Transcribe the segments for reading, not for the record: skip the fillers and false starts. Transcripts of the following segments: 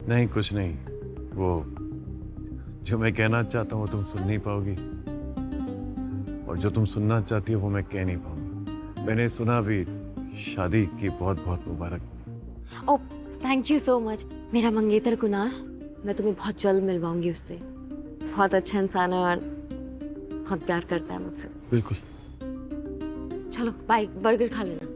नहीं कुछ नहीं, वो जो मैं कहना चाहता हूँ वो तुम सुन नहीं पाओगी, और जो तुम सुनना चाहती हो वो मैं कह नहीं पाऊंगा। मैंने सुना भी, शादी की बहुत बहुत मुबारक। Oh thank you so much. मेरा मंगेतर कुणाल, मैं तुम्हें बहुत जल्द मिलवाऊंगी उससे। बहुत अच्छा इंसान है और बहुत प्यार करता है मुझसे। बिल्कुल। चलो बाय, बर्गर खा लेना।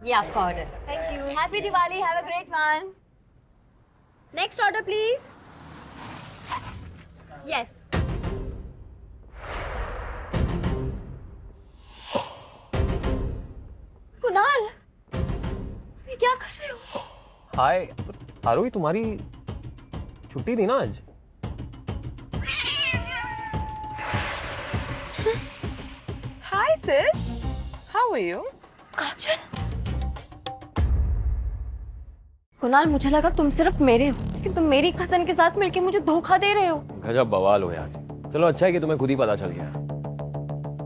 ये आपका order. Thank you. Happy Diwali, have a great one. Next order please. Yes. Kunal, तुम ये क्या कर रहे हो? हाय आरोही, तुम्हारी छुट्टी थी ना आज? Hi sis, how are you? काजल। कुणाल, मुझे लगा तुम सिर्फ मेरे हो, लेकिन तुम मेरी कजन के साथ मिलके मुझे धोखा दे रहे हो। गजब बवाल हो यार। चलो अच्छा है कि तुम्हें खुद ही पता चल गया।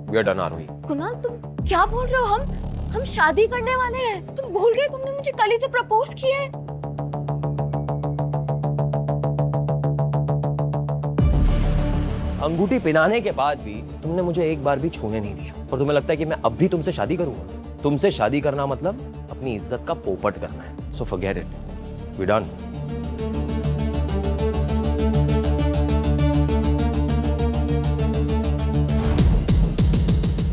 We are done आरोही। कुणाल, तुम क्या बोल रहे हो? हम शादी करने वाले हैं। तुम भूल गए, तुमने मुझे कल ही तो प्रपोज किया है। अंगूठी पहनाने के बाद भी तुमने मुझे एक बार भी छूने नहीं दिया, और तुम्हें लगता है कि मैं अब भी तुमसे शादी करूंगा? तुमसे शादी करना मतलब अपनी इज्जत का पोपट करना है। So forget it, we done.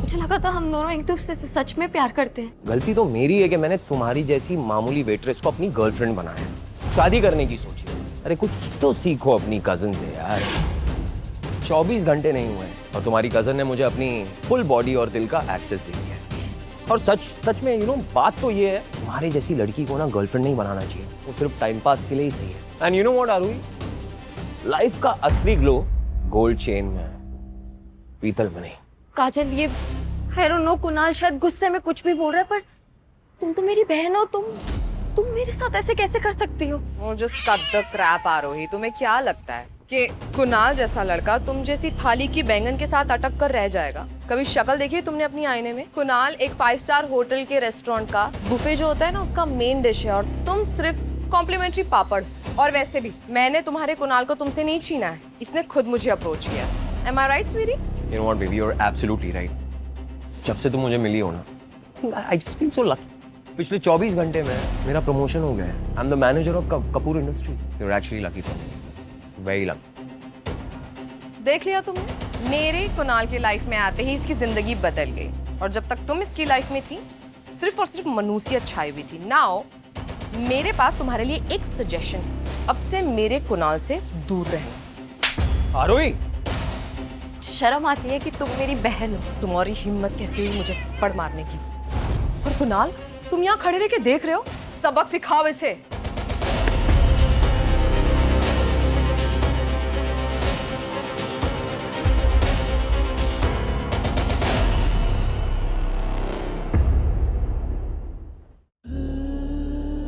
मुझे लगा था हम दोनों एक दूसरे से सच में प्यार करते हैं। गलती तो मेरी है कि मैंने तुम्हारी जैसी मामूली वेट्रेस को अपनी गर्लफ्रेंड बनाया, शादी करने की सोची। अरे कुछ तो सीखो अपनी कजन से यार। 24 घंटे नहीं हुए और तुम्हारी कजन ने मुझे अपनी फुल बॉडी और दिल का एक्सेस दे दिया है। और सच में बात तो ये है, तुम्हारी जैसी लड़की को ना गर्लफ्रेंड नहीं बनाना चाहिए, वो सिर्फ टाइम पास के लिए ही सही है। एंड यू नो व्हाट आरुई, लाइफ का असली ग्लो गोल्ड चेन में है, पीतल में नहीं। काजल, ये आई डोंट नो, कुणाल शायद गुस्से में कुछ भी बोल रहा है, पर तुम तो मेरी बहन हो। तुम मेरे साथ ऐसे कैसे कर सकती हो? Oh, just cut the crap आरोही। तुम्हें क्या लगता है कि कुणाल जैसा लड़का तुम जैसी थाली की बैंगन के साथ अटक कर रह जाएगा? कभी शक्ल देखी तुमने अपनी आईने में? कुणाल एक 5 स्टार होटल के रेस्टोरेंट का बुफे जो होता है ना, उसका मेन डिश है, और तुम सिर्फ कॉम्प्लीमेंट्री पापड़। और वैसे भी मैंने तुम्हारे कुणाल को तुमसे नहीं छीना है, इसने खुद मुझे अप्रोच किया। Am I right, sweetie? You know what, baby, you're absolutely right. जब से तुम मुझे मिली हो ना, I just feel so lucky. पिछले 24 घंटे में मेरा प्रमोशन हो गया है। I'm the manager of Kapoor industry. You're actually lucky for me. Very lucky. देख लिया तुमने, मेरे कुणाल की लाइफ में आते ही इसकी जिंदगी बदल गई, और जब तक तुम इसकी लाइफ में थी सिर्फ और सिर्फ मनुष्यत छाई हुई थी। नाउ मेरे पास तुम्हारे लिए एक सजेशन, अब से मेरे कुणाल से दूर रहना। आरोही, शर्म आती है कि तुम मेरी बहन हो। तुम्हारी हिम्मत कैसी हुई मुझे पड़ मारने की? और कुणाल, तुम यहाँ खड़े रह के देख रहे हो? सबक सिखाओ इसे।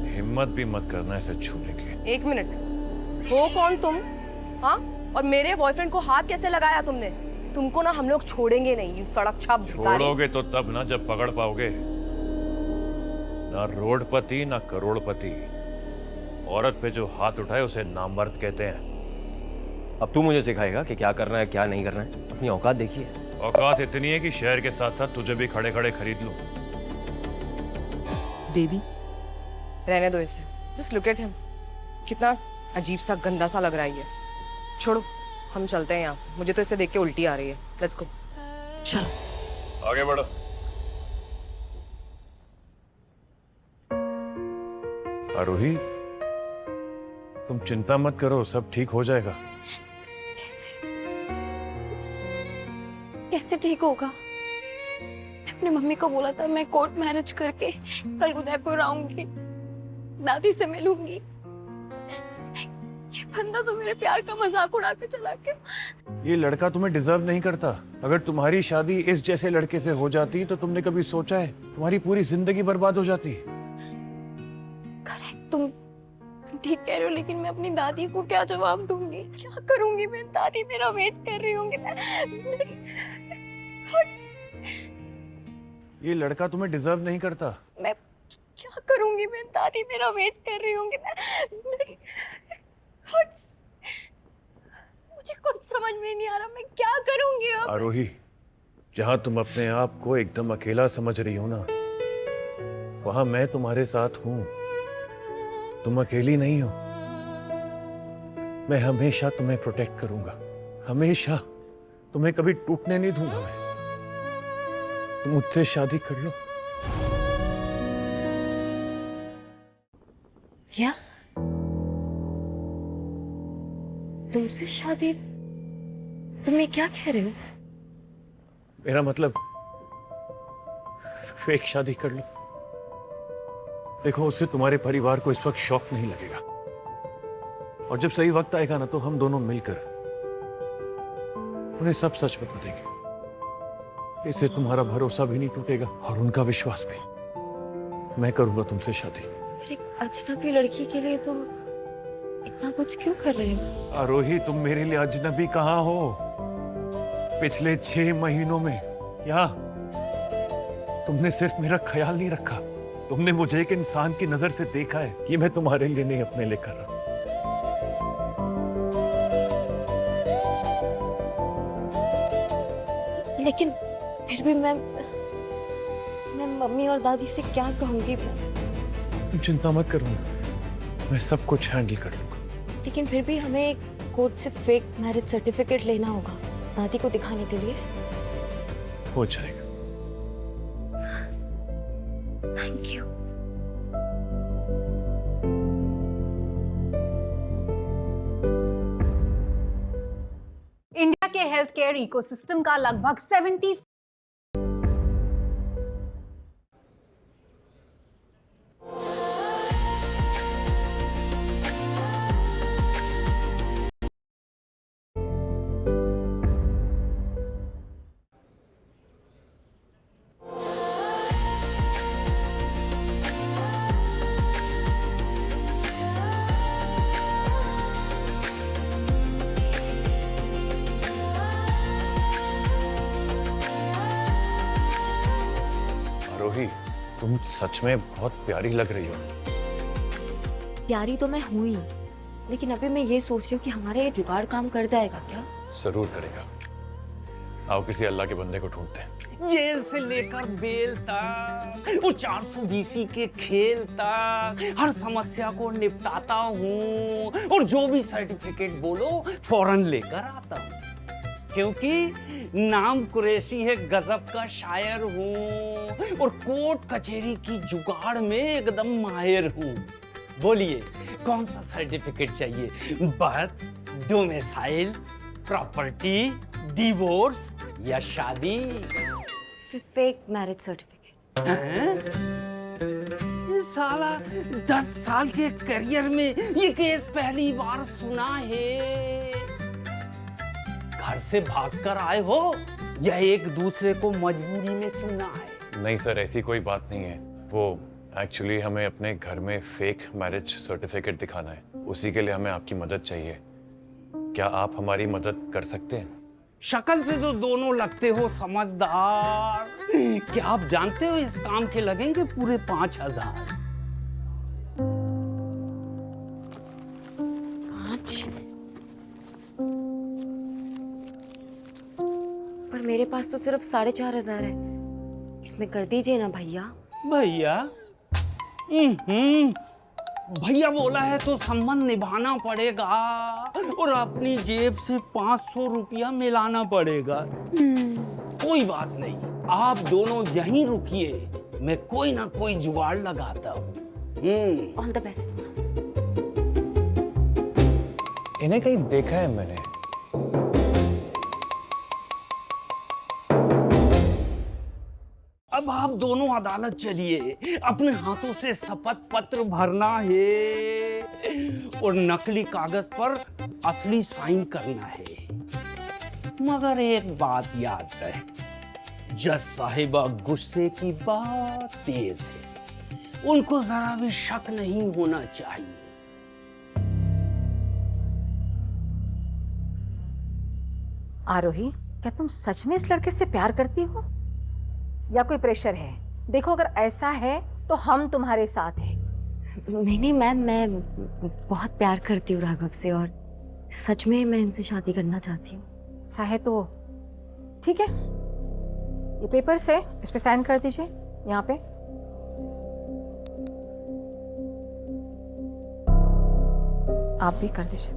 हिम्मत भी मत करना ऐसे छूने की। एक मिनट, हो कौन तुम? हाँ, और मेरे बॉयफ्रेंड को हाथ कैसे लगाया तुमने? तुमको ना हम लोग छोड़ेंगे नहीं, ये सड़क छाप भिखारी। छोड़ोगे तो तब ना जब पकड़ पाओगे। ना रोडपति ना करोड़पति, औरत पे जो हाथ उठाए उसे नामर्द कहते हैं। अब तू मुझे सिखाएगा कि क्या करना है क्या नहीं करना है? अपनी औकात देखिए। औकात इतनी है कि शहर के साथ साथ तुझे भी खड़े खड़े खरीद लूं। बेबी, रहने दो इसे। जस्ट लुक एट हिम, कितना अजीब सा गंदा सा लग रहा है ये। छोड़ो, हम चलते हैं यहाँ से। मुझे तो इसे देख के उल्टी आ रही है। Let's go. चलो आगे बढ़ो। आरोही, तुम चिंता मत करो, सब ठीक हो जाएगा। कैसे ठीक होगा? मैं अपनी मम्मी को बोला था मैं कोर्ट मैरिज करके कल उदयपुर आऊंगी, दादी से मिलूंगी। ये बंदा तो मेरे प्यार का मजाक उड़ा के चला गया। ये लड़का तुम्हें डिजर्व नहीं करता। अगर तुम्हारी शादी इस जैसे लड़के से हो जाती तो तुमने कभी सोचा है तुम्हारी पूरी जिंदगी बर्बाद हो जाती। करेक्ट, तुम ठीक कह रहे हो, लेकिन मैं अपनी दादी को क्या जवाब दूंगी? क्या करूंगी मैं? दादी मेरा वेट कर रही होंगी। ये लड़का तुम्हें डिजर्व नहीं करता। मैं क्या करूंगी? मैं दादी मेरा वेट कर रही होंगी। मुझे कुछ समझ में नहीं आ रहा, मैं क्या करूंगी अब? आरोही, जहां तुम अपने आप को एकदम अकेला समझ रही हो ना, वहां मैं तुम्हारे साथ हूं। तुम अकेली नहीं हो। मैं हमेशा तुम्हें प्रोटेक्ट करूंगा, हमेशा। तुम्हें कभी टूटने नहीं दूंगा मैं। तुम मुझसे शादी कर लो। क्या? तुमसे शादी? तुम ये क्या कह रहे हो? मेरा मतलब फेक शादी कर लो। देखो, उससे तुम्हारे परिवार को इस वक्त शॉक नहीं लगेगा, और जब सही वक्त आएगा ना, तो हम दोनों मिलकर उन्हें सब सच बता देंगे। इससे तुम्हारा भरोसा भी नहीं टूटेगा और उनका विश्वास भी। मैं करूंगा तुमसे शादी। एक अजनबी लड़की के लिए तुम इतना कुछ क्यों कर रहे हो? आरोही, तुम मेरे लिए अजनबी कहाँ हो? पिछले 6 महीनों में क्या तुमने सिर्फ मेरा ख्याल नहीं रखा, तुमने मुझे एक इंसान की नजर से देखा है कि मैं तुम्हारे लिए नहीं, अपने लिए कर रहा हूं। लेकिन फिर भी मैं मम्मी और दादी से क्या कहूंगी? तुम चिंता मत करो, मैं सब कुछ हैंडल कर लूंगा। लेकिन फिर भी हमें एक कोर्ट से फेक मैरिज सर्टिफिकेट लेना होगा दादी को दिखाने के लिए। हो जाएगा। Thank you. इंडिया के हेल्थ केयर इकोसिस्टम का लगभग 70 आरोही, तुम सच में बहुत प्यारी लग रही हो। प्यारी तो मैं हुई, लेकिन अभी मैं ये सोच रही हूँ कि हमारा ये जुगाड़ काम कर जाएगा क्या? जरूर करेगा। आओ किसी अल्लाह के बंदे को ढूंढते हैं। जेल से लेकर बेल तक, वो 420 के खेल तक, हर समस्या को निपटाता हूँ, और जो भी सर्टिफिकेट बोलो फौरन लेकर आता हूँ, क्योंकि नाम कुरैशी है, गजब का शायर हूँ, और कोर्ट कचहरी की जुगाड़ में एकदम माहिर हूँ। बोलिए कौन सा सर्टिफिकेट चाहिए? बर्थ, डोमिसाइल, प्रॉपर्टी, डिवोर्स या शादी? Fake marriage certificate. साला 10 साल के करियर में ये केस पहली बार सुना है। घर से भागकर आए हो या एक दूसरे को मजबूरी में चुना है? नहीं सर, ऐसी कोई बात नहीं है। वो एक्चुअली हमें अपने घर में फेक मैरिज सर्टिफिकेट दिखाना है, उसी के लिए हमें आपकी मदद चाहिए। क्या आप हमारी मदद कर सकते हैं? शक्ल से तो दोनों लगते हो समझदार। क्या आप जानते हो इस काम के लगेंगे पूरे 5,000? 5? पर मेरे पास तो सिर्फ 4,500 है। इसमें कर दीजिए ना भैया। भैया? भैया बोला है तो संबंध निभाना पड़ेगा, और अपनी जेब से 500 रुपया मिलाना पड़ेगा। कोई बात नहीं, आप दोनों यहीं रुकिए, मैं कोई ना कोई जुगाड़ लगाता हूँ। All the best. इन्हें कहीं देखा है मैंने। अब आप दोनों अदालत चलिए, अपने हाथों से शपथ पत्र भरना है और नकली कागज पर असली साइन करना है। मगर एक बात याद रहे, जज साहिबा गुस्से की बात तेज है, उनको जरा भी शक नहीं होना चाहिए। आरोही, क्या तुम सच में इस लड़के से प्यार करती हो? या कोई प्रेशर है? देखो अगर ऐसा है तो हम तुम्हारे साथ हैं। नहीं मैम, मैं बहुत प्यार करती हूँ राघव से और सच में मैं इनसे शादी करना चाहती हूँ। ऐसा है तो ठीक है, ये पेपर्स है, इस पे साइन कर दीजिए यहाँ पे। आप भी कर दीजिए।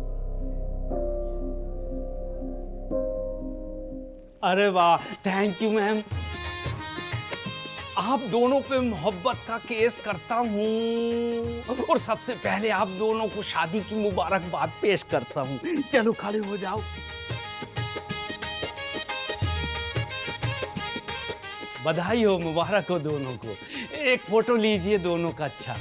अरे वाह, थैंक यू मैम। आप दोनों पे मोहब्बत का केस करता हूँ और सबसे पहले आप दोनों को शादी की मुबारकबाद पेश करता हूँ। चलो खड़े हो जाओ। बधाई हो, मुबारक हो दोनों को। एक फोटो लीजिए दोनों का। अच्छा,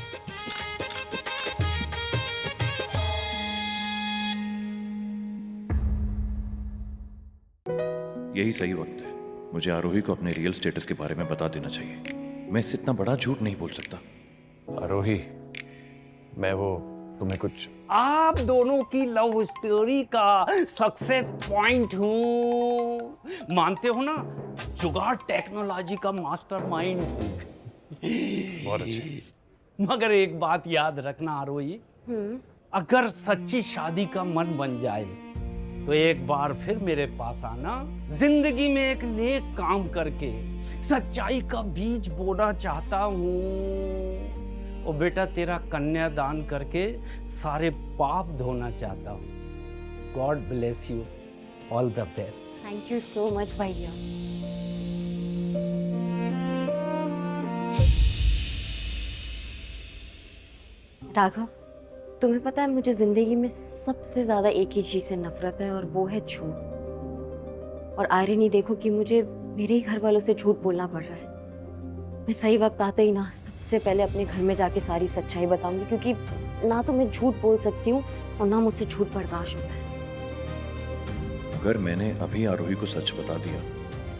यही सही वक्त है। मुझे आरोही को अपने रियल स्टेटस के बारे में बता देना चाहिए। मैं इससे इतना बड़ा झूठ नहीं बोल सकता। आरोही, मैं वो तुम्हें कुछ आप दोनों की लव स्टोरी का सक्सेस पॉइंट हूँ। मानते हो ना, जुगाड़ टेक्नोलॉजी का मास्टरमाइंड हूँ। बहुत अच्छे। मगर एक बात याद रखना आरोही, अगर सच्ची शादी का मन बन जाए तो एक बार फिर मेरे पास आना। जिंदगी में एक नेक काम करके सच्चाई का बीज बोना चाहता हूँ। और बेटा, तेरा कन्यादान करके सारे पाप धोना चाहता हूँ। God bless you, all the best. Thank you so much भैया। राघव, तुम्हें पता है मुझे जिंदगी में सबसे ज्यादा एक ही चीज से नफरत है और वो है झूठ। और आयरनी देखो कि मुझे मेरे ही घर वालों से झूठ बोलना पड़ रहा है। मैं सही वक्त आते ही ना सबसे पहले अपने घर में जाके सारी सच्चाई बताऊंगी, क्योंकि ना तो मैं झूठ बोल सकती हूँ और ना मुझसे झूठ बर्दाश्त होता है। अगर मैंने अभी आरोही को सच बता दिया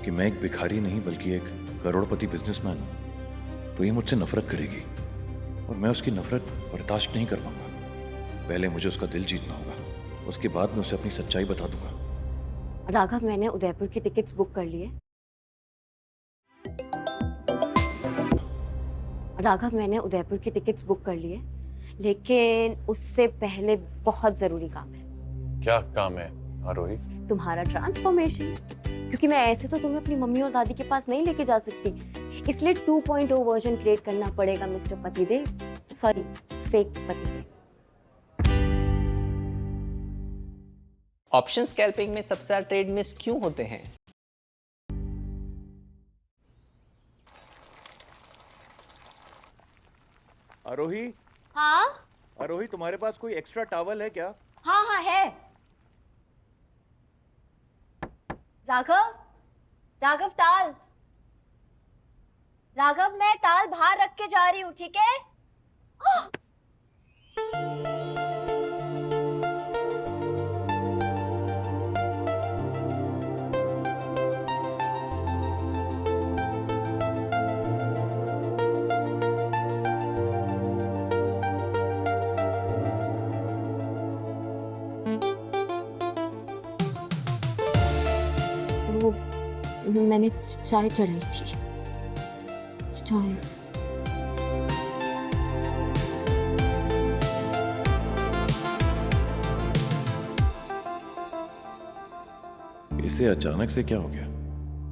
कि मैं एक भिखारी नहीं बल्कि एक करोड़पति बिजनेसमैन हूँ, तो ये मुझसे नफरत करेगी और मैं उसकी नफरत बर्दाश्त नहीं कर पाऊंगा। पहले मुझे उसका दिल जीतना होगा, उसके बाद मैं उसे अपनी सच्चाई बता दूंगा। राघव, मैंने उदयपुर की टिकट्स बुक कर लिए। राघव, मैंने उदयपुर की टिकट्स बुक कर लिए, लेकिन उससे पहले बहुत जरूरी काम है। क्या काम है आरोही? तुम्हारा ट्रांसफॉर्मेशन। क्योंकि मैं ऐसे तो तुम्हें अपनी मम्मी और दादी के पास नहीं लेके जा सकती, इसलिए 2.0 वर्जन क्रिएट करना पड़ेगा मिस्टर पतिदेव। सॉरी, फेक पतिदेव। ऑप्शन स्कैल्पिंग में सबसे ज्यादा ट्रेड मिस क्यों होते हैं? आरोही, हाँ आरोही, तुम्हारे पास कोई एक्स्ट्रा टॉवल है क्या? हाँ हाँ है। राघव, राघव टाल। राघव, मैं टाल बाहर रख के जा रही हूँ, ठीक है? वो मैंने चाय चढ़ाई थी। चाय। इसे अचानक से क्या हो गया?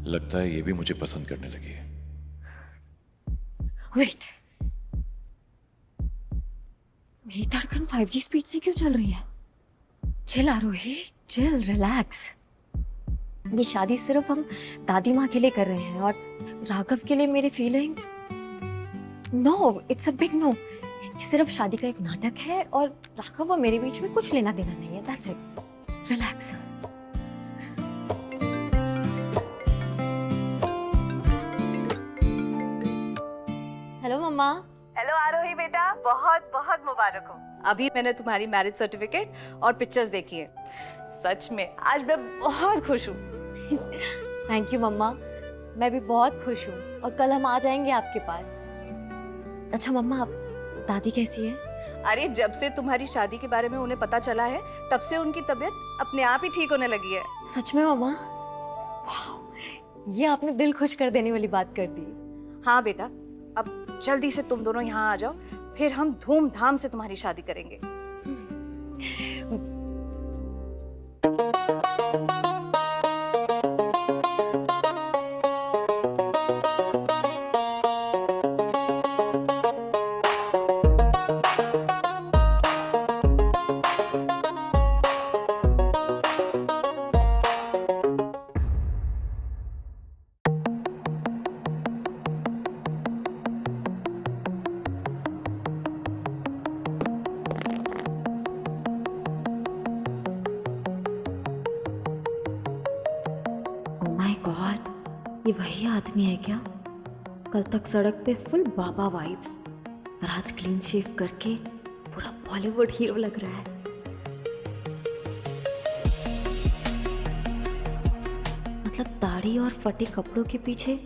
लगता है ये भी मुझे पसंद करने लगी है। वेट, मेरी धड़कन 5G स्पीड से क्यों चल रही है? चिल आरोही, चिल, रिलैक्स। ये शादी सिर्फ हम दादी माँ के लिए कर रहे हैं और राघव के लिए मेरी feelings, no, it's a big no. ये सिर्फ शादी का एक नाटक है और राघव और मेरे बीच में कुछ लेना देना नहीं है। That's it, relax. Hello mamma. Hello Aarohi बेटा, बहुत बहुत मुबारक हो। अभी मैंने तुम्हारी मैरिज सर्टिफिकेट और पिक्चर्स देखी है। सच में आज मैं बहुत खुश हूँ। थैंक यू मम्मा, मैं भी बहुत खुश हूँ और कल हम आ जाएंगे आपके पास। अच्छा मम्मा, दादी कैसी है? अरे जब से तुम्हारी शादी के बारे में उन्हें पता चला है, तब से उनकी तबीयत अपने आप ही ठीक होने लगी है। सच में मम्मा? वाह, ये आपने दिल खुश कर देने वाली बात कर दी। हाँ बेटा, अब जल्दी से तुम दोनों यहाँ आ जाओ, फिर हम धूमधाम से तुम्हारी शादी करेंगे। ओह माय गॉड, ये वही आदमी है क्या? कल तक सड़क पे फुल बाबा वाइब्स और आज क्लीन शेव करके पूरा बॉलीवुड हीरो लग रहा है। मतलब दाढ़ी और फटे कपड़ों के पीछे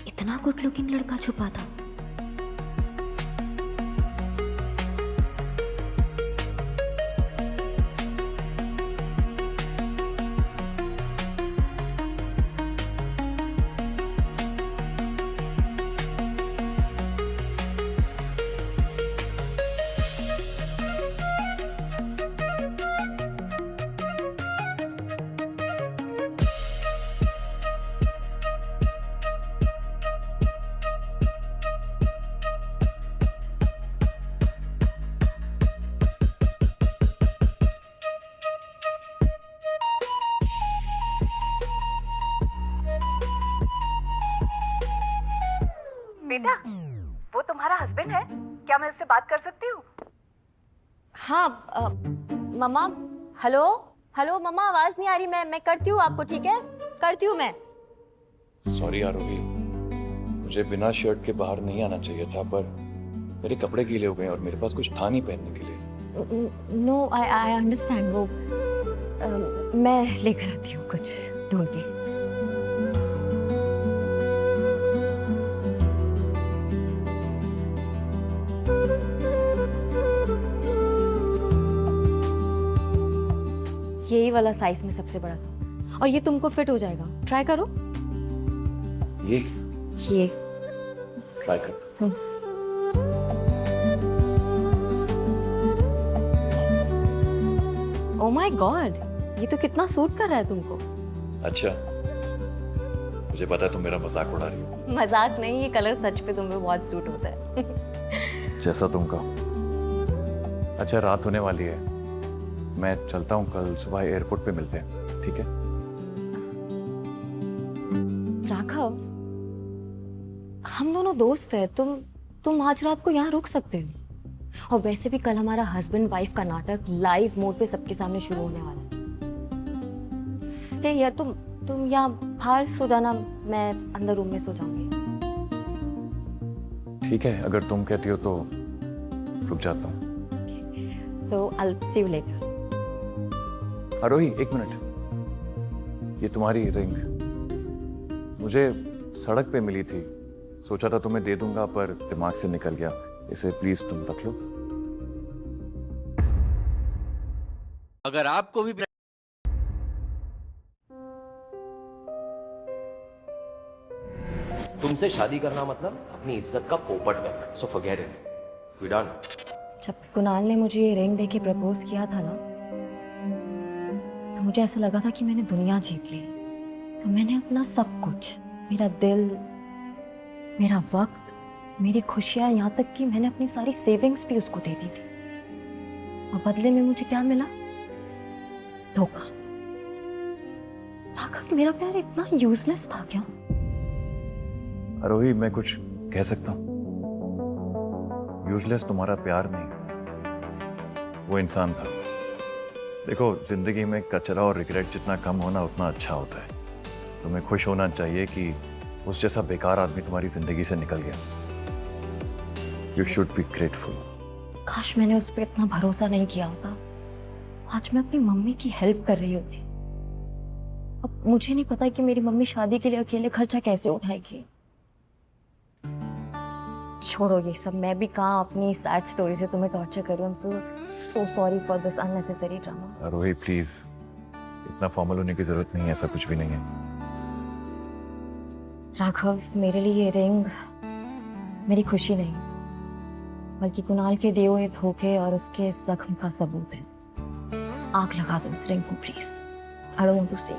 इतना गुड लुकिंग लड़का छुपा था। बेटा, वो तुम्हारा हस्बैंड है? क्या मैं उससे बात कर सकती हूँ? हाँ मम्मा, हेलो हेलो मम्मा, आवाज नहीं आ रही। मैं करती हूँ आपको, ठीक है? करती हूँ मैं। सॉरी आरोही, मुझे बिना शर्ट के बाहर नहीं आना चाहिए था, पर मेरे कपड़े गीले हो गए और मेरे पास कुछ था नहीं पहनने के लिए। No, I understand. वो मैं लेकर आती हूँ कुछ ढूंढ के। यही वाला साइज में सबसे बड़ा था और ये तुमको फिट हो जाएगा। ट्राई करो। ये ये ट्राई कर। ओ माय गॉड, ये तो कितना सूट कर रहा है तुमको। अच्छा, मुझे पता है तुम मेरा मजाक उड़ा रही हो। मजाक नहीं, ये कलर सच पे तुम्हें बहुत सूट होता है। जैसा तुम कहो। अच्छा, रात होने वाली है, मैं चलता हूँ। कल सुबह एयरपोर्ट पे मिलते हैं, ठीक है? राघव, हम दोनों दोस्त हैं। तुम आज रात को यहाँ रुक सकते हो। और वैसे भी कल हमारा हस्बैंड वाइफ का नाटक लाइव मोड पे सबके सामने शुरू होने वाला है। स्टे हियर, तुम यहाँ बाहर सो जाना, मैं अंदर रूम में सो जाऊंगी। ठीक है, अगर तुम कहती हो तो रुक जाता हूँ। तो I'll see you later। आरोही, एक मिनट। ये तुम्हारी रिंग मुझे सड़क पे मिली थी। सोचा था तुम्हें दे दूंगा, पर दिमाग से निकल गया। इसे प्लीज तुम रख लो। अगर आपको भी तुमसे शादी करना मतलब अपनी इज्जत का पोपट करना। So forget it, we done. जब कुणाल ने मुझे ये रिंग देके प्रपोज किया था ना, तो मुझे ऐसा लगा था कि मैंने दुनिया जीत ली। तो मैंने अपना सब कुछ, मेरा दिल, मेरा वक्त, मेरी खुशियां, यहाँ तक कि मैंने अपनी सारी सेविंग्स भी उसको दे दी थी। और बदले में मुझे क्या मिला? धोखा। राघव, मेरा प्यार इतना यूजलेस था क्या? आरोही, मैं कुछ कह सकता हूँ? यूजलेस तुम्हारा प्यार नहीं, वो इंसान था। देखो, जिंदगी में कचरा और रिग्रेट जितना कम होना उतना अच्छा होता है। तुम्हें खुश होना चाहिए कि उस जैसा बेकार आदमी तुम्हारी जिंदगी से निकल गया। You should be grateful. काश मैंने उस पर इतना भरोसा नहीं किया होता। आज मैं अपनी मम्मी की हेल्प कर रही होती। अब मुझे नहीं पता कि मेरी मम्मी शादी के लिए अकेले खर्चा कैसे उठाएगी। छोड़ो ये सब, मैं भी कहाँ अपनी सैड स्टोरी से तुम्हें टॉर्चर कर रही हूँ। So sorry for this unnecessary drama. Aarohi please, इतना फॉर्मल होने की जरूरत नहीं है, ऐसा कुछ भी नहीं है। राघव, मेरे लिए ये रिंग मेरी खुशी नहीं बल्कि कुणाल के दिए हुए धोखे और उसके जख्म का सबूत है। आग लगा दो उस रिंग को please. I don't want to see.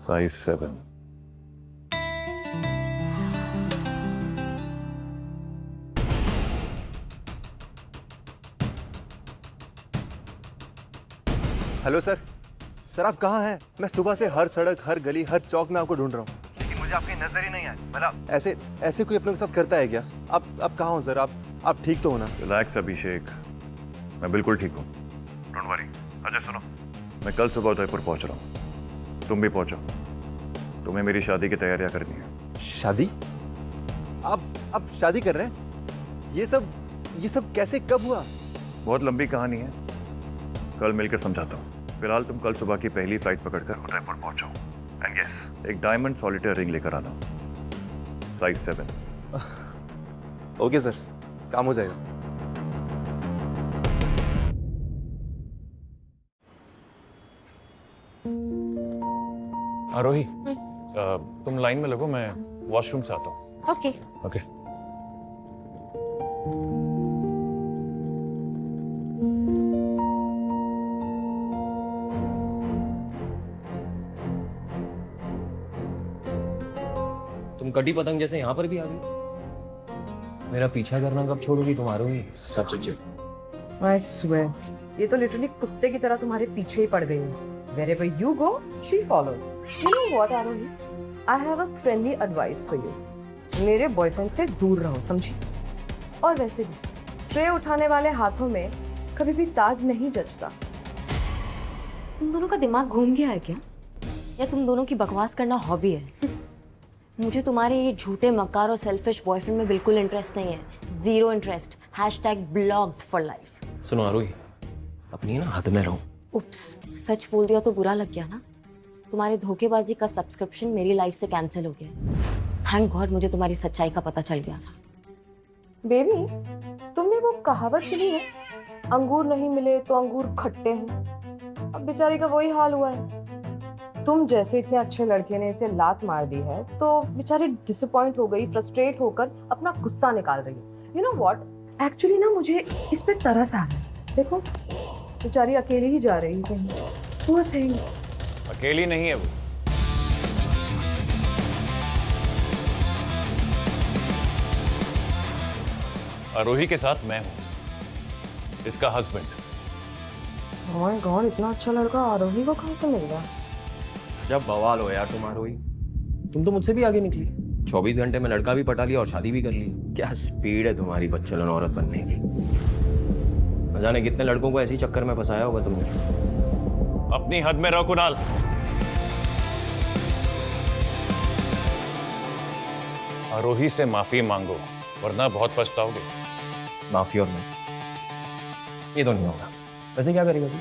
Size 7. Hello sir. Sir आप कहाँ हैं? मैं सुबह से हर सड़क, हर गली, हर चौक में आपको ढूंढ रहा हूँ, लेकिन मुझे आपकी नजर ही नहीं आई। मतलब ऐसे कोई अपने के साथ करता है क्या? आप कहाँ हो सर? आप ठीक तो हो ना? रिलैक्स अभिषेक, मैं बिल्कुल ठीक हूँ। Don't worry. अजय सुनो, मैं कल सुबह उदयपुर पहुँच रहा हूँ, तुम भी पहुँचो। तुम्हें मेरी शादी की तैयारियां करनी है। शादी? आप शादी कर रहे हैं? ये सब कैसे, कब हुआ? बहुत लंबी कहानी है, कल मिलकर समझाता हूँ। फिलहाल तुम कल सुबह की पहली फ्लाइट पकड़कर उदयपुर पहुंचो। एंड यस, एक डायमंड सॉलिटेयर रिंग लेकर आना, साइज 7। ओके सर, काम हो जाएगा। आरोही, तुम लाइन में लगो, मैं वॉशरूम से आता हूँ। ओके। ओके। तुम कटी पतंग जैसे यहाँ पर भी आ गई। मेरा पीछा करना कब छोड़ोगी तुम आरोही? I swear, ये तो लिटरली कुत्ते की तरह तुम्हारे पीछे ही पड़ गई है। Wherever you go, she follows. You know what, Arohi? I have a friendly advice for you. मेरे बॉयफ्रेंड से दूर रहो, समझी? और वैसे भी ट्रे उठाने वाले हाथों में कभी भी ताज नहीं जचता। तुम दोनों का दिमाग घूम गया है क्या? या तुम दोनों की बकवास करना हॉबी है? मुझे तुम्हारे ये झूठे मक्कार और सेल्फिश बॉयफ्रेंड में बिल्कुल इंटरेस्ट नहीं है। Zero interest. #blocked for life। सुनो आरोही, अपनी ना हद में रहो। उप्स, सच बोल दिया तो बुरा लग गया ना? तुम्हारी धोखेबाजी का सब्सक्रिप्शन मेरी लाइफ से कैंसिल हो गया। थैंक गॉड मुझे तुम्हारी सच्चाई का पता चल गया था। बेबी, तुमने वो कहावत सुनी है, अंगूर नहीं मिले तो अंगूर खट्टे हैं। अब बेचारी का वही हाल हुआ है। तुम जैसे इतने अच्छे लड़के ने इसे लात मार दी है तो बेचारी डिसअपॉइंट हो गई, फ्रस्ट्रेट होकर अपना गुस्सा निकाल रही है। यू नो व्हाट, एक्चुअली ना मुझे इस पे तरस आ रहा है। देखो बेचारी अकेली ही जा रही है कहीं। Poor thing। अकेली नहीं है वो, आरोही के साथ मैं हूं, इसका हस्बैंड। Oh my God, इतना अच्छा लड़का आरोही को कहाँ से मिल गया? जब बवाल हो यार तुम आरोही, तुम तो मुझसे भी आगे निकली। 24 घंटे में लड़का भी पटा लिया और शादी भी कर ली। क्या स्पीड है तुम्हारी बच्चलन औरत बनने की। न जाने कितने लड़कों को ऐसे ही चक्कर में फंसाया होगा तुमने। अपनी हद में रहो कुणाल। आरोही से माफी मांगो वरना बहुत पछताओगे। माफी और मैं, ये तो नहीं होगा। वैसे क्या करेगा तू?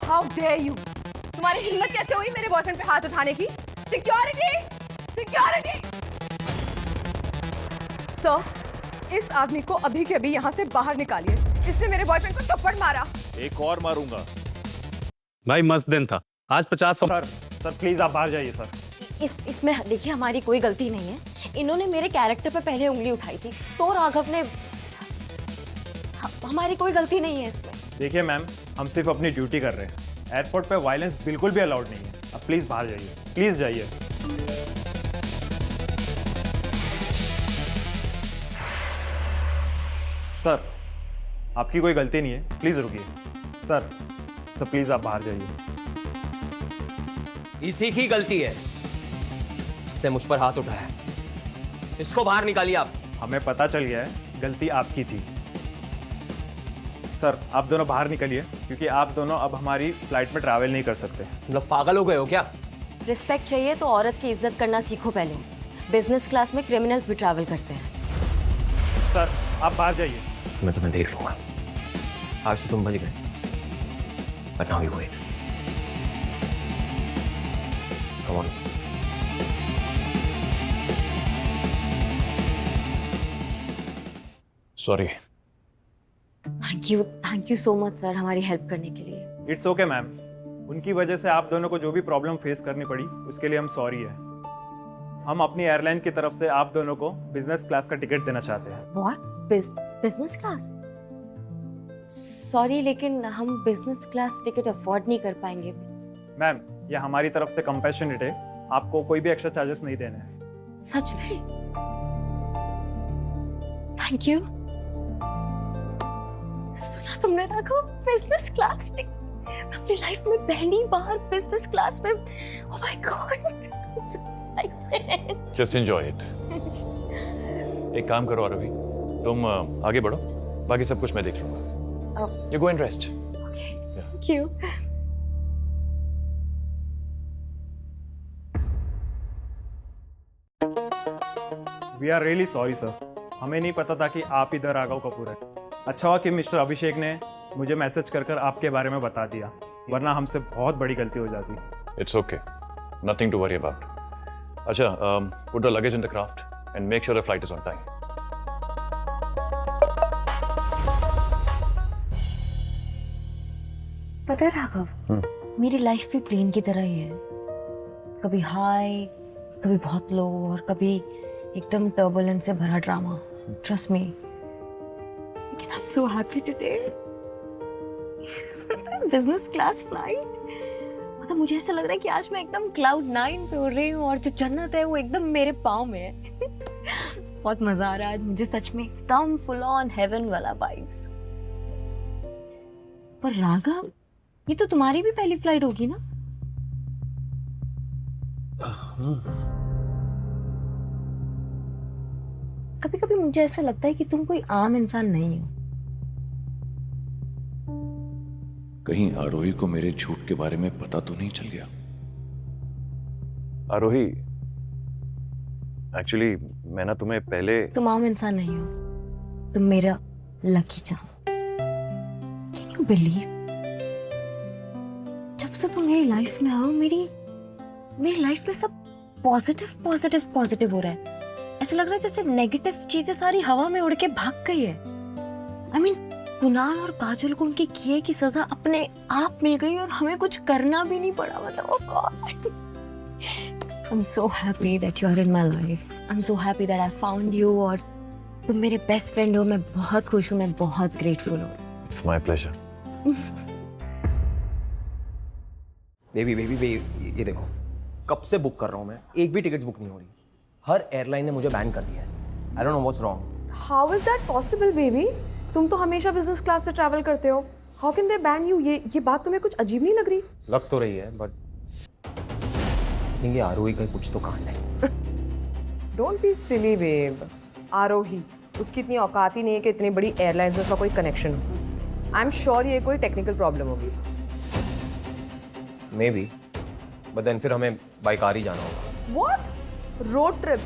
How dare you? तुम्हारी हिम्मत कैसे हुई मेरे बॉयफ्रेंड पे हाथ उठाने की? सिक्योरिटी! सिक्योरिटी! सर, इस आदमी को अभी के अभी यहाँ से बाहर निकालिए। इसने मेरे बॉयफ्रेंड को थप्पड़ मारा। एक और मारूंगा। भाई मस्त दिन था, आज 50। सर प्लीज आप बाहर जाइए सर। इसमें देखिए हमारी कोई गलती नहीं है। इन्होंने मेरे कैरेक्टर पे पहले उंगली उठाई थी तो राघव ने, हमारी कोई गलती नहीं है इसमें। देखिए मैम, हम सिर्फ अपनी ड्यूटी कर रहे हैं। एयरपोर्ट पे वायलेंस बिल्कुल भी अलाउड नहीं है। अब प्लीज बाहर जाइए, प्लीज जाइए। सर, आपकी कोई गलती नहीं है, प्लीज रुकिए। सर प्लीज आप बाहर जाइए। इसी की गलती है, इसने मुझ पर हाथ उठाया। इसको बाहर निकालिए आप। हमें पता चल गया है गलती आपकी थी। सर आप दोनों बाहर निकलिए, क्योंकि आप दोनों अब हमारी फ्लाइट में ट्रैवल नहीं कर सकते। मतलब पागल हो गए हो क्या? रिस्पेक्ट चाहिए तो औरत की इज्जत करना सीखो पहले। बिजनेस क्लास में क्रिमिनल्स भी ट्रैवल करते हैं। सर आप बाहर जाइए। मैं तुम्हें देख लूंगा। आज तो तुम बच गए, but now you wait. Come on. Sorry. Thank you so much sir हमारी हेल्प करने के लिए। इट्स ओके मैम, उनकी वजह से आप दोनों को जो भी प्रॉब्लम फेस करनी पड़ी उसके लिए हम सॉरी है। हम अपनी एयरलाइन की तरफ से आप दोनों को बिजनेस क्लास का टिकट देना चाहते हैं। व्हाट? Business class? सॉरी लेकिन हम बिजनेस क्लास टिकट अफोर्ड नहीं कर पाएंगे। मैम, ये हमारी तरफ से कंपैशनेट है, आपको कोई भी एक्स्ट्रा चार्जेस नहीं देने हैं। सच में? Thank you. सुना तुमने राघव, बिजनेस क्लास टिकट। मैं अपनी लाइफ में पहली बार बिजनेस क्लास में, oh my God, just enjoy it. एक काम करो आरोही, तुम आगे बढ़ो, बाकी सब कुछ मैं देख लूंगा। You go and rest. Thank you. We are really sorry sir, हमें नहीं पता था कि आप इधर राघव कपूर है। अच्छा हुआ कि मिस्टर अभिषेक ने मुझे मैसेज कर आपके बारे में बता दिया, वरना हमसे बहुत बड़ी गलती हो जाती। It's okay, nothing to worry about. अच्छा, put the luggage in the craft and make sure the flight is on time. पता है राघव, मेरी लाइफ भी प्लेन की तरह ही है, कभी हाई, कभी बहुत लो और कभी एकदम टर्बुलेंस से भरा ड्रामा। ट्रस्ट मी, लेकिन I am so happy today. Business class flight, मतलब मुझे ऐसा लग रहा है कि आज मैं एकदम क्लाउड 9 पे उड़ रही हूँ और जो जन्नत है वो एकदम मेरे पाँव में है। बहुत मजा आ रहा है आज मुझे, सच में एकदम फुल ऑन हेवन वाला वाइब्स। पर राघव, ये तो तुम्हारी भी पहली फ्लाइट होगी ना? कभी कभी मुझे ऐसा लगता है कि तुम कोई आम इंसान नहीं हो। कहीं आरोही को मेरे झूठ के बारे में पता तो नहीं चल गया? आरोही, एक्चुअली मैं ना तुम्हें पहले। तुम आम इंसान नहीं हो, तुम मेरा lucky charm. Can you believe, जब से तुम मेरी लाइफ में आओ, मेरी लाइफ में सब पॉजिटिव हो रहा है। ऐसा लग रहा है जैसे नेगेटिव चीजें सारी हवा में उड़ के भाग गई है। आई मीन, कुणाल और काजल को उनके किए की सजा अपने आप मिल गई और हमें कुछ करना भी नहीं पड़ा। मतलब oh God, I'm so happy that you are in my life. I'm so happy that I found you और तुम मेरे बेस्ट फ्रेंड हो। मैं बहुत खुश हूँ, मैं बहुत ग्रेटफुल हूँ। It's my pleasure. बेबी, ये देखो, कब से बुक कर रहा हूँ मैं, एक भी टिकट बुक नहीं हो रही। हर एयरलाइन ने मुझे बैन कर दिया है। I don't know what's wrong. How is that possible baby? तुम तो हमेशा बिजनेस क्लास से ट्रैवल करते हो। How can they ban you? ये बात तुम्हें कुछ अजीब नहीं लग रही? लग तो रही है, बट ये आरोही का कुछ तो कांड है। Don't be silly babe. Aarohi, उसकी इतनी औकात ही नहीं है कि इतनी बड़ी एयरलाइंस में उसका कोई कनेक्शन हो। आई एम श्योर ये कोई टेक्निकल प्रॉब्लम होगी। मे बी, बट देन फिर हमें बाई कार ही जाना होगा। What? Road trip?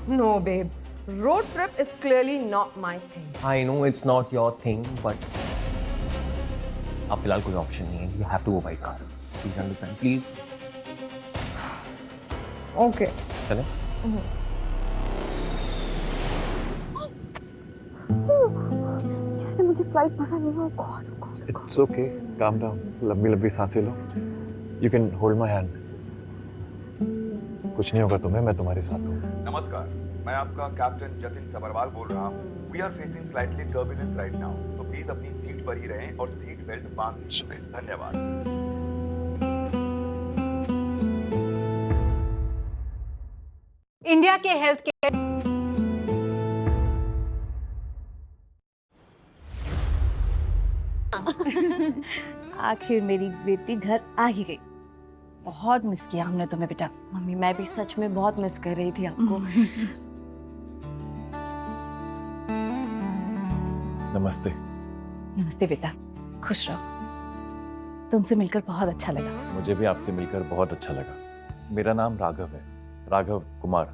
No babe, road trip is clearly not my thing. I know it's not your thing, but अब फिलहाल कोई ऑप्शन नहीं है। You have to go by car. Please understand, please. Okay. चलें? इसलिए मुझे फ्लाइट पसंद नहीं है। God. It's okay, calm down. लंबी सांसें लो। You can hold my hand. कुछ नहीं होगा तुम्हें, मैं तुम्हारे साथ हूँ। नमस्कार, मैं आपका कैप्टन जतिन सबरवाल बोल रहा हूँ। We are facing slightly turbulence right now, so please अपनी सीट पर ही रहें और सीट बेल्ट बांध लीजिए। धन्यवाद। इंडिया के हेल्थ केयर आखिर मेरी बेटी घर आ ही गई। बहुत मिस किया हमने तुम्हें बेटा। मम्मी, मैं भी सच में बहुत मिस कर रही थी आपको। नमस्ते। नमस्ते बेटा, खुश रहो। तुमसे मिलकर बहुत अच्छा लगा। मुझे भी आपसे मिलकर बहुत अच्छा लगा। मेरा नाम राघव है, राघव कुमार।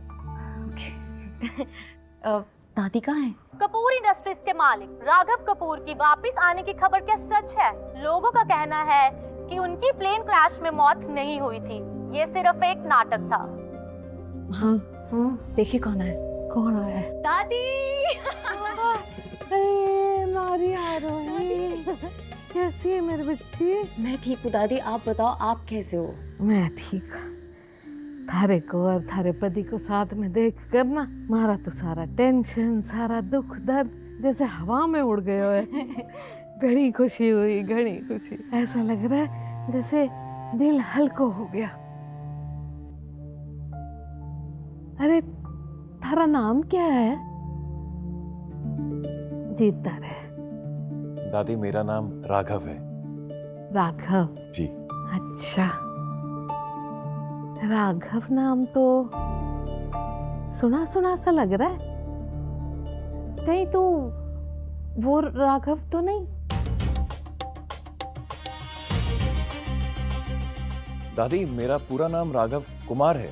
दादी कहाँ है? कपूर इंडस्ट्रीज के मालिक राघव कपूर की वापस आने की खबर क्या सच है? लोगों का कहना है कि उनकी प्लेन क्रैश में मौत नहीं हुई थी, ये सिर्फ एक नाटक था। हाँ, देखिए कौन है। दादी। अरे कैसी है मेरी बच्ची? मैं ठीक हूँ दादी, आप बताओ आप कैसे हो? मैं ठीक हूँ। थारे को और थारे पति को साथ में देख कर ना मारा तो सारा टेंशन, सारा दुख दर्द जैसे हवा में उड़ गए हुए। घनी खुशी हुई, घनी खुशी। ऐसा लग रहा है जैसे दिल हल्का हो गया। अरे थारा नाम क्या है? जीता रहे। दादी मेरा नाम राघव है। राघव जी। अच्छा, राघव नाम तो सुना सुना सा लग रहा है। कहीं तो वो राघव तो नहीं? दादी मेरा पूरा नाम राघव कुमार है।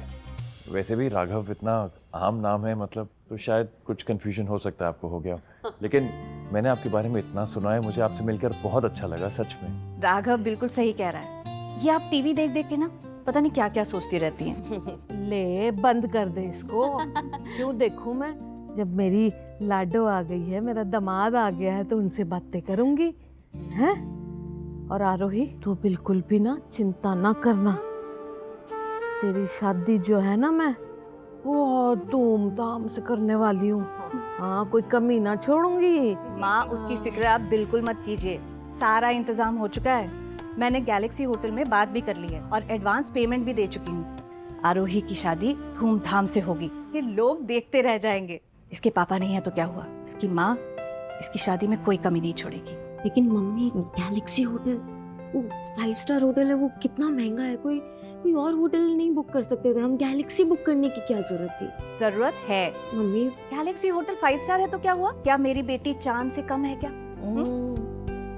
वैसे भी राघव इतना आम नाम है, मतलब तो शायद कुछ कंफ्यूजन हो सकता है, आपको हो गया। लेकिन मैंने आपके बारे में इतना सुना है, मुझे आपसे मिलकर बहुत अच्छा लगा सच में। राघव बिल्कुल सही कह रहा है। ये आप टीवी देख देख के ना पता नहीं क्या क्या सोचती रहती हैं। ले बंद कर दे इसको। क्यों देखूं मैं? जब मेरी लाडो आ गई है, मेरा दामाद आ गया है, तो उनसे बातें करूंगी, हैं? और आरोही तू बिल्कुल भी ना चिंता ना करना। तेरी शादी जो है ना, मैं बहुत धूमधाम से करने वाली हूँ। हाँ, कोई कमी ना छोड़ूंगी। माँ उसकी फिक्र आप बिल्कुल मत कीजिए, सारा इंतजाम हो चुका है। मैंने गैलेक्सी होटल में बात भी कर ली है और एडवांस पेमेंट भी दे चुकी हूँ। आरोही की शादी धूमधाम से होगी, ये लोग देखते रह जाएंगे। इसके पापा नहीं है तो क्या हुआ, इसकी माँ इसकी शादी में कोई कमी नहीं छोड़ेगी। लेकिन मम्मी गैलेक्सी होटल वो 5 स्टार होटल है, वो कितना महंगा है। कोई और होटल नहीं बुक कर सकते थे हम? गैलेक्सी बुक करने की क्या जरूरत थी? जरूरत है मम्मी। गैलेक्सी होटल 5 स्टार है तो क्या हुआ? क्या मेरी बेटी चांद से कम है क्या?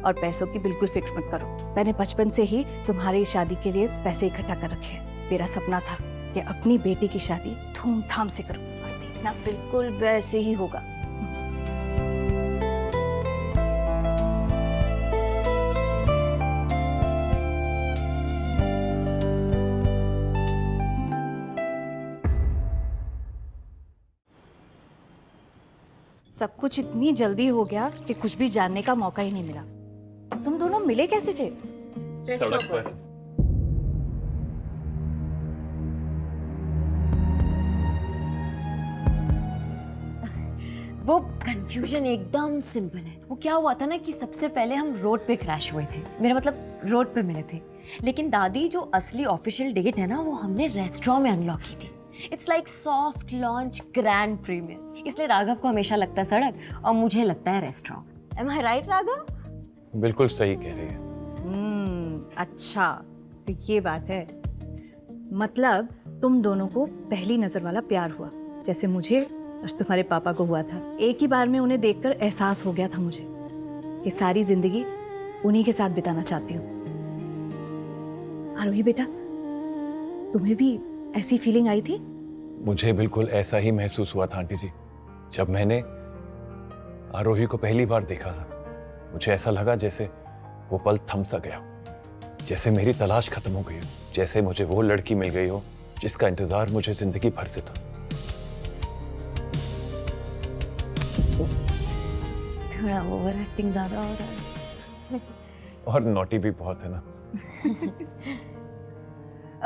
और पैसों की बिल्कुल फिक्र मत करो। मैंने बचपन से ही तुम्हारी शादी के लिए पैसे इकट्ठा कर रखे हैं। मेरा सपना था कि अपनी बेटी की शादी धूमधाम से करूं, और देखना बिल्कुल वैसे ही होगा। सब कुछ इतनी जल्दी हो गया कि कुछ भी जानने का मौका ही नहीं मिला। तुम दोनों मिले कैसे थे? सड़क पर। वो कंफ्यूजन एकदम सिंपल है। वो क्या हुआ था ना कि सबसे पहले हम रोड पे क्रैश हुए थे, मेरा मतलब रोड पे मिले थे। लेकिन दादी जो असली ऑफिशियल डेट है ना, वो हमने रेस्टोरेंट में अनलॉक की थी। It's like soft launch grand premiere. इसलिए राघव को हमेशा लगता है सड़क और मुझे लगता है रेस्टोरेंट। एम आई राइट राघव? बिल्कुल सही कह रही है। अच्छा तो ये बात है। मतलब तुम दोनों को पहली नजर वाला प्यार हुआ, जैसे मुझे और तुम्हारे पापा को हुआ था। एक ही बार में उन्हें देखकर एहसास हो गया था मुझे कि सारी जिंदगी उन्हीं के साथ बिताना चाहती हूँ। आरोही बेटा, तुम्हें भी ऐसी फीलिंग आई थी? मुझे बिल्कुल ऐसा ही महसूस हुआ था आंटी जी। जब मैंने आरोही को पहली बार देखा था, मुझे ऐसा लगा जैसे वो पल थम सा गया, जैसे मेरी तलाश खत्म हो गई हो, जैसे मुझे वो लड़की मिल गई हो जिसका इंतजार मुझे जिंदगी भर से था। थोड़ा ओवर एक्टिंग ज्यादा हो रहा है। और नोटी भी बहुत है ना।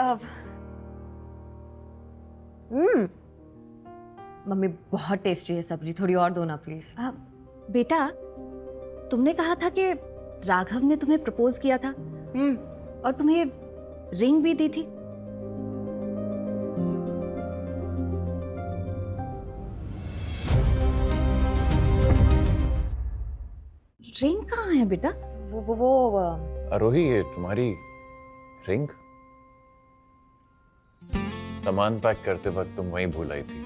अब मम्मी बहुत टेस्टी है सब्जी, थोड़ी और दो ना प्लीज। बेटा, तुमने कहा था कि राघव ने तुम्हें प्रपोज किया था और तुम्हें रिंग भी दी थी। रिंग कहाँ है बेटा? वो आरोही, ये तुम्हारी रिंग सामान पैक करते वक्त तुम वहीं भूल आई थी।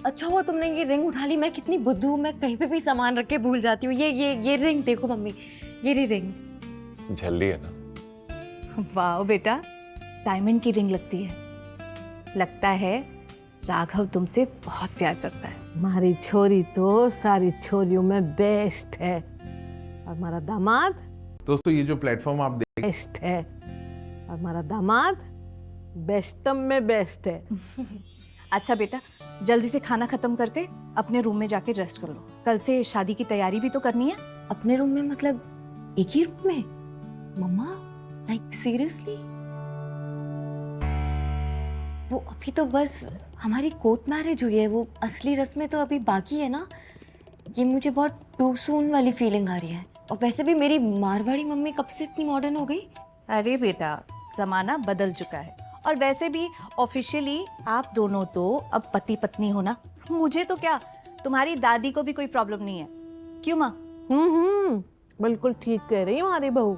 अच्छा हुआ तुमने ये रिंग उठा ली। मैं कितनी बुद्धू हूँ, मैं कहीं पे भी सामान रख के भूल जाती हूँ। ये रिंग देखो मम्मी, ये रही रिंग। झल्ली है ना? वाह बेटा, डायमंड की रिंग लगती है। लगता है राघव तुमसे बहुत प्यार करता है। हमारी छोरी तो सारी छोरियों में बेस्ट है, और हमारा दामाद दोस्तों ये जो प्लेटफॉर्म आप बेस्ट है, और हमारा दामाद बेस्टम में बेस्ट है। अच्छा बेटा, जल्दी से खाना खत्म करके अपने रूम में जाके रेस्ट कर लो। कल से शादी की तैयारी भी तो करनी है। अपने रूम में मतलब एक ही रूम में? मम्मा, लाइक सीरियसली? वो अभी तो बस हमारी कोर्ट मैरिज हुई है, वो असली रस्में तो अभी बाकी है ना। ये मुझे बहुत टू सून वाली फीलिंग आ रही है। और वैसे भी मेरी मारवाड़ी मम्मी कब से इतनी मॉडर्न हो गई? अरे बेटा, जमाना बदल चुका है। और वैसे भी ऑफिशियली आप दोनों तो अब पति पत्नी हो ना। मुझे तो क्या, तुम्हारी दादी को भी कोई प्रॉब्लम नहीं है। क्यों माँ? बिल्कुल ठीक कह रही है हमारी बहू।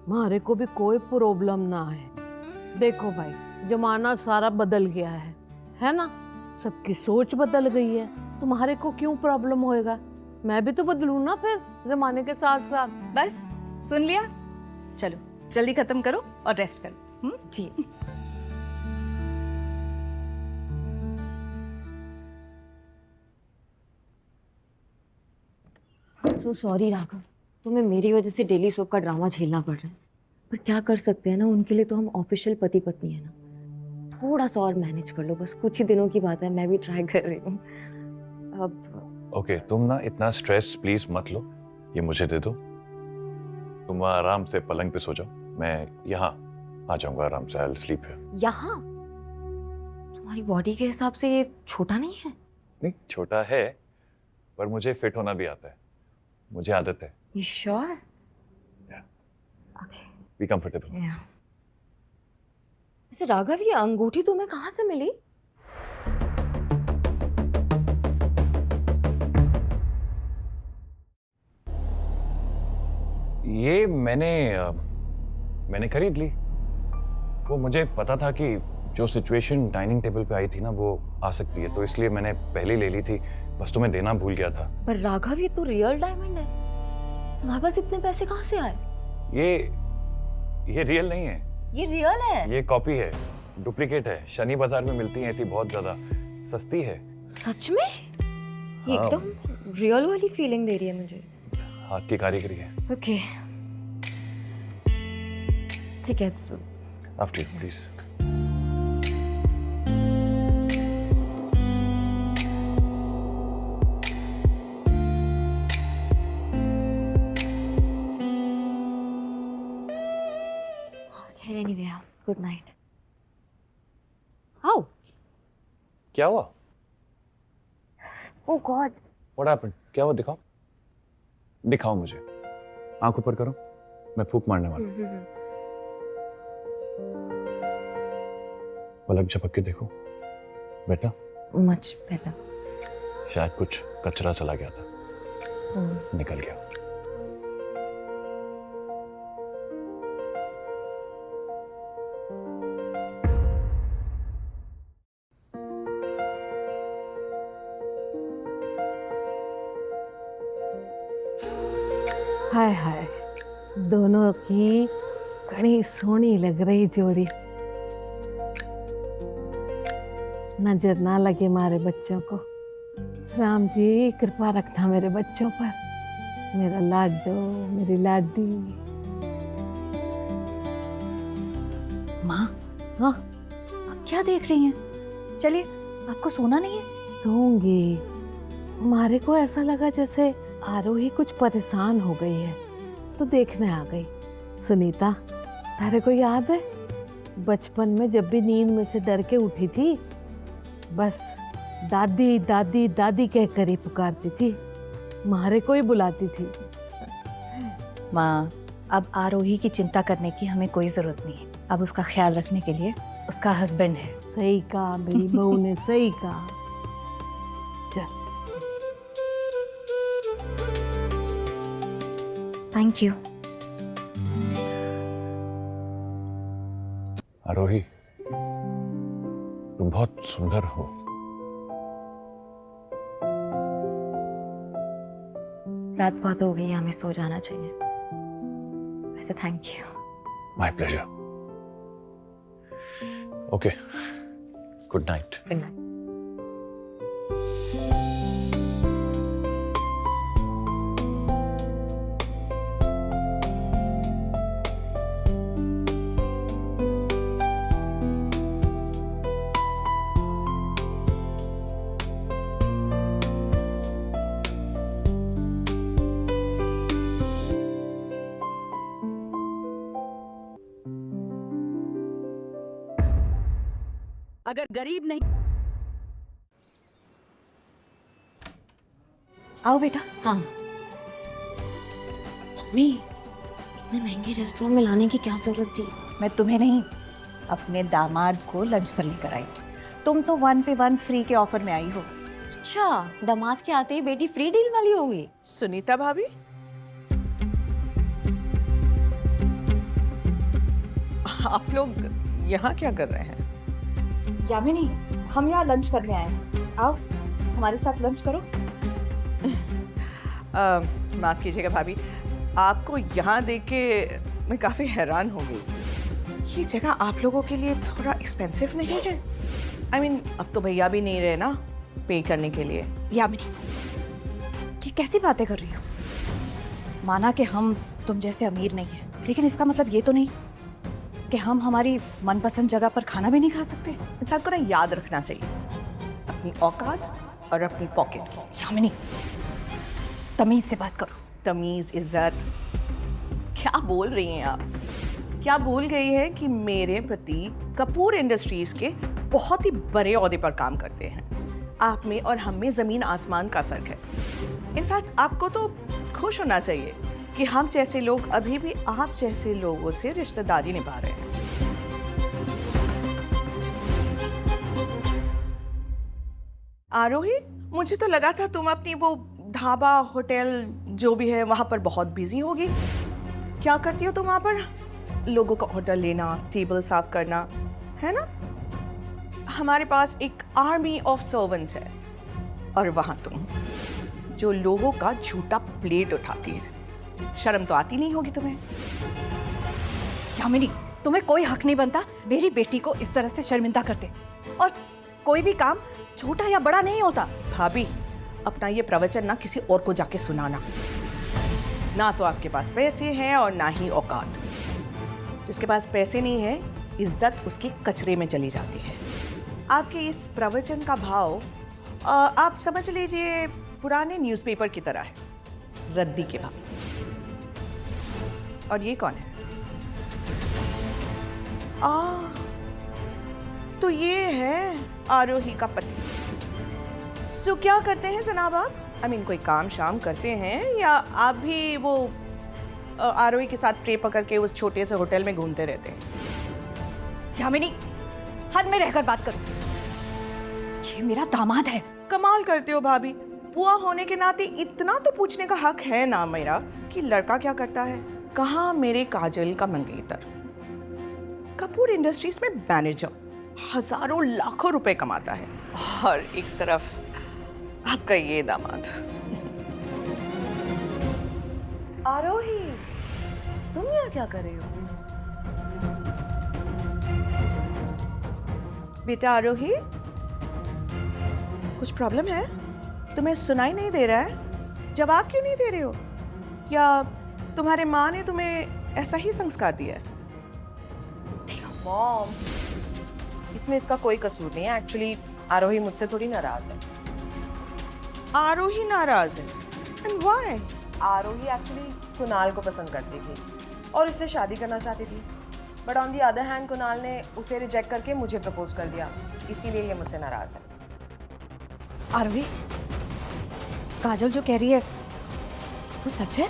हमारे को भी कोई प्रॉब्लम ना है। देखो भाई, जमाना सारा बदल गया है ना? सबकी सोच बदल गई है। तुम्हारे को क्यों प्रॉब्लम होएगा? मैं भी तो बदलूं ना फिर जमाने के साथ साथ। बस सुन लिया। चलो जल्दी खत्म करो और रेस्ट करो। जी। सो सॉरी राघव, तुम्हें मेरी वजह से डेली सोप का ड्रामा झेलना पड़ रहा है। पर क्या कर सकते हैं ना, उनके लिए तो हम ऑफिशियल पति पत्नी है ना। थोड़ा सा और मैनेज कर लो, बस कुछ ही दिनों की बात है। मैं भी ट्राई कर रही हूँ अब। ओके, तुम ना इतना स्ट्रेस प्लीज मत लो, ये मुझे दे दो। तुम आराम से पलंग पे सो जाओ, मैं यहाँ आ जाऊंगा आराम से। I will sleep here. यहाँ? तुम्हारी बॉडी के हिसाब से ये छोटा नहीं है? नहीं, छोटा है, पर मुझे फिट होना भी आता है। मुझे आदत है। You sure? Be comfortable. वैसे राघव, ये अंगूठी तुम्हें कहाँ से मिली? ये मैंने खरीद ली। वो मुझे पता था कि जो सिचुएशन डाइनिंग टेबल पे आई थी ना, वो आ सकती है, तो इसलिए मैंने पहले ले ली थी। बस तुम्हें देना भूल गया था। पर राघव, ये तो रियल डायमंड है। तुम्हारे पास इतने पैसे कहाँ से आए? ये रियल नहीं है। ये रियल है? ये कॉपी है, डुप्लीकेट है। शनि बाजार में मिलती है ऐसी, बहुत ज्यादा सस्ती है। सच में? ये हाँ। एकदम रियल वाली फीलिंग दे रही है मुझे। हाथ की कारीगरी है। ओके, ठीक है। After you please. Anyway, good night. How? क्या हुआ? Oh God. What happened? क्या हुआ? दिखाओ, दिखाओ मुझे। आंख ऊपर करो, मैं फूंक मारने वाला हूँ। पलक झपक के देखो बेटा। Much better. शायद कुछ कचरा चला गया था, निकल गया। हाय हाय, दोनों की घनी सोहनी लग रही जोड़ी। नजर ना लगे मारे बच्चों को। राम जी कृपा रखना मेरे बच्चों पर। मेरा लाडो, मेरी लाडी। माँ, हाँ? आप क्या देख रही हैं? चलिए, आपको सोना नहीं है? सोऊंगी। हमारे को ऐसा लगा जैसे आरोही कुछ परेशान हो गई है, तो देखने आ गई। सुनीता, तारे को याद है बचपन में जब भी नींद में से डर के उठी थी, बस दादी दादी दादी कह कर ही पुकारती थी, मारे को ही बुलाती थी। माँ, अब आरोही की चिंता करने की हमें कोई जरूरत नहीं है। अब उसका ख्याल रखने के लिए उसका हस्बैंड है। सही कहा मेरी बहू ने, सही कहा। चल। Thank you. आरोही, तुम बहुत सुंदर हो। रात बहुत हो गई है, हमें सो जाना चाहिए। वैसे thank you. My pleasure. Okay, good night. Good night. अगर गरीब नहीं। आओ बेटा। हाँ मम्मी, इतने महंगे रेस्टोरेंट में लाने की क्या जरूरत थी? मैं तुम्हें नहीं, अपने दामाद को लंच पर लेकर आई। तुम तो 1 पे 1 फ्री के ऑफर में आई हो। अच्छा, दामाद के आते ही बेटी फ्री डील वाली होगी। सुनीता भाभी, आप लोग यहाँ क्या कर रहे हैं? यामिनी, हम यहाँ लंच करने आए हैं। आओ हमारे साथ लंच करो। माफ कीजिएगा भाभी, आपको यहाँ देख के मैं काफी हैरान हो गई। ये जगह आप लोगों के लिए थोड़ा एक्सपेंसिव नहीं है? I mean, अब तो भैया भी नहीं रहे ना पे करने के लिए। यामिनी, ये कैसी बातें कर रही हो? माना कि हम तुम जैसे अमीर नहीं है, लेकिन इसका मतलब ये तो नहीं कि हम हमारी मनपसंद जगह पर खाना भी नहीं खा सकते। इंसान को ना याद रखना चाहिए अपनी औकात और अपनी पॉकेट की। यामिनी, तमीज से बात करो। तमीज, इज्जत, क्या बोल रही हैं आप? क्या भूल गई है कि मेरे पति कपूर इंडस्ट्रीज के बहुत ही बड़े ओहदे पर काम करते हैं। आप में और हम में जमीन आसमान का फर्क है। इनफैक्ट आपको तो खुश होना चाहिए कि हम जैसे लोग अभी भी आप जैसे लोगों से रिश्तेदारी निभा रहे हैं। आरोही, मुझे तो लगा था तुम अपनी वो ढाबा होटल जो भी है वहां पर बहुत बिजी होगी। क्या करती हो तुम वहां पर? लोगों का ऑर्डर लेना, टेबल साफ करना, है ना? हमारे पास एक आर्मी ऑफ सर्वेंट्स है और वहां तुम जो लोगों का झूठा प्लेट उठाती है। शर्म तो आती नहीं होगी तुम्हें? यामिनी, तुम्हें कोई हक नहीं बनता मेरी बेटी को इस तरह से शर्मिंदा करते। और कोई भी काम छोटा या बड़ा नहीं होता। भाभी, अपना ये प्रवचन ना किसी और को जाके सुनाना। ना तो आपके पास पैसे हैं और ना ही औकात। जिसके पास पैसे नहीं है, इज्जत उसकी कचरे में चली जाती है। आपके इस प्रवचन का भाव आप समझ लीजिए पुराने न्यूज़पेपर की तरह है, रद्दी के भाव। और ये कौन है? तो ये है आरोही का पति। सो क्या करते हैं जनाब आप? I mean, कोई काम शाम करते हैं या आप भी वो आरोही के साथ ट्रे पकड़ के उस छोटे से होटल में घूमते रहते हैं? यामिनी, हद में रहकर बात करो। ये मेरा दामाद है। कमाल करते हो भाभी, बुआ होने के नाते इतना तो पूछने का हक है ना मेरा कि लड़का क्या करता है। कहाँ मेरे काजल का मंगेतर कपूर इंडस्ट्रीज में मैनेजर, हजारों लाखों रुपए कमाता है, और एक तरफ आपका ये दामाद। आरोही, तुम यहाँ क्या कर रही हो? बेटा आरोही, कुछ प्रॉब्लम है? तुम्हें सुनाई नहीं दे रहा है? जवाब क्यों नहीं दे रहे हो? या तुम्हारे माँ ने तुम्हें ऐसा ही संस्कार दिया है? मॉम, इसमें इसका कोई कसूर नहीं है। एक्चुअली आरोही मुझसे थोड़ी नाराज है। आरोही नाराज है? And why? Aarohi actually Kunal को पसंद करती थी और उससे शादी करना चाहती थी, but on the other hand Kunal ने उसे रिजेक्ट करके मुझे प्रपोज कर दिया, इसीलिए ये मुझसे नाराज है। आरोही, काजल जो कह रही है वो सच है?